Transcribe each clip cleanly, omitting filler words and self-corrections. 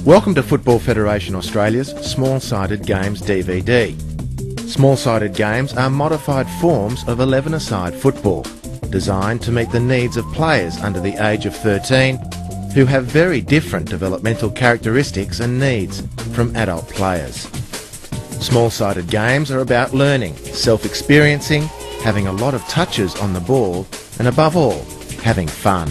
Welcome to Football Federation Australia's Small-Sided Games DVD. Small-sided games are modified forms of 11-a-side football, designed to meet the needs of players under the age of 13 who have very different developmental characteristics and needs from adult players. Small-sided games are about learning, self-experiencing, having a lot of touches on the ball and, above all, having fun.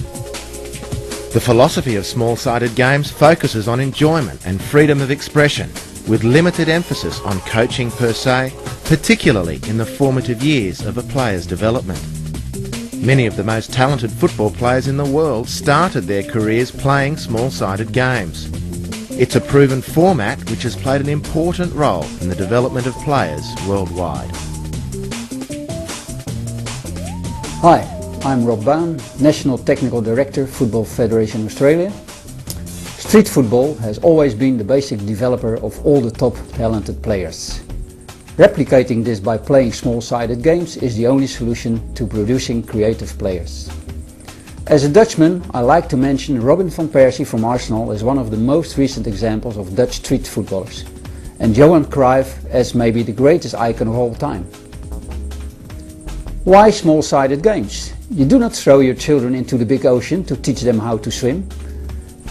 The philosophy of small-sided games focuses on enjoyment and freedom of expression, with limited emphasis on coaching per se, particularly in the formative years of a player's development. Many of the most talented football players in the world started their careers playing small-sided games. It's a proven format which has played an important role in the development of players worldwide. Hi, I'm Rob Baan, National Technical Director, Football Federation Australia. Street football has always been the basic developer of all the top talented players. Replicating this by playing small-sided games is the only solution to producing creative players. As a Dutchman, I like to mention Robin van Persie from Arsenal as one of the most recent examples of Dutch street footballers, and Johan Cruyff as maybe the greatest icon of all time. Why small-sided games? You do not throw your children into the big ocean to teach them how to swim.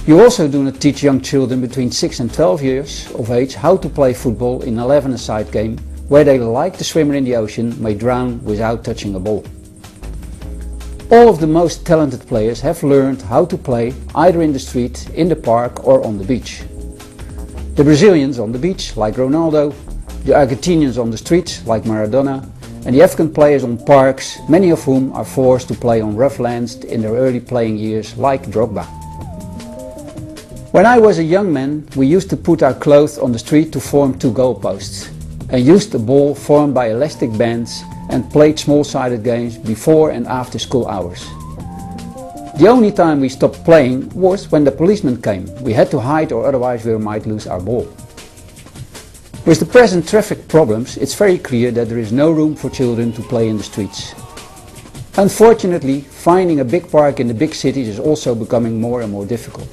You also do not teach young children between 6 and 12 years of age how to play football in an 11-a-side game where they, like the swimmer in the ocean, may drown without touching a ball. All of the most talented players have learned how to play either in the street, in the park or on the beach. The Brazilians on the beach, like Ronaldo, the Argentinians on the streets, like Maradona, and the African players on parks, many of whom are forced to play on rough lands in their early playing years, like Drogba. When I was a young man, we used to put our clothes on the street to form two goalposts, and used a ball formed by elastic bands and played small-sided games before and after school hours. The only time we stopped playing was when the policeman came. We had to hide or otherwise we might lose our ball. With the present traffic problems, it's very clear that there is no room for children to play in the streets. Unfortunately, finding a big park in the big cities is also becoming more and more difficult.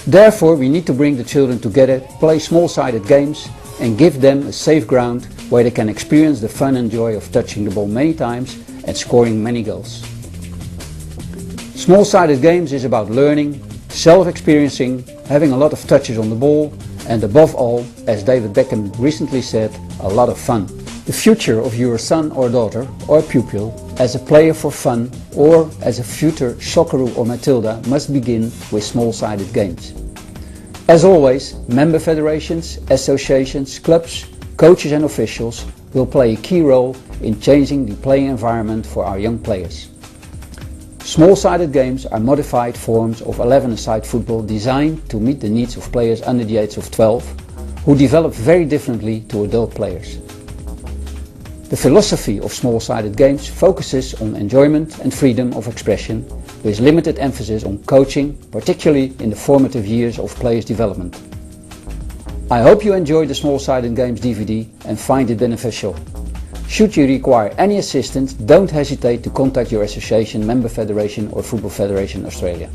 Therefore, we need to bring the children together, play small-sided games and give them a safe ground where they can experience the fun and joy of touching the ball many times and scoring many goals. Small-sided games is about learning, self-experiencing, having a lot of touches on the ball and above all, as David Beckham recently said, a lot of fun. The future of your son or daughter or pupil as a player for fun or as a future Socceroo or Matilda must begin with small-sided games. As always, member federations, associations, clubs, coaches and officials will play a key role in changing the playing environment for our young players. Small-sided games are modified forms of 11-a-side football designed to meet the needs of players under the age of 12 who develop very differently to adult players. The philosophy of small-sided games focuses on enjoyment and freedom of expression with limited emphasis on coaching, particularly in the formative years of players' development. I hope you enjoyed the Small-Sided Games DVD and find it beneficial. Should you require any assistance, don't hesitate to contact your association, member federation or Football Federation Australia.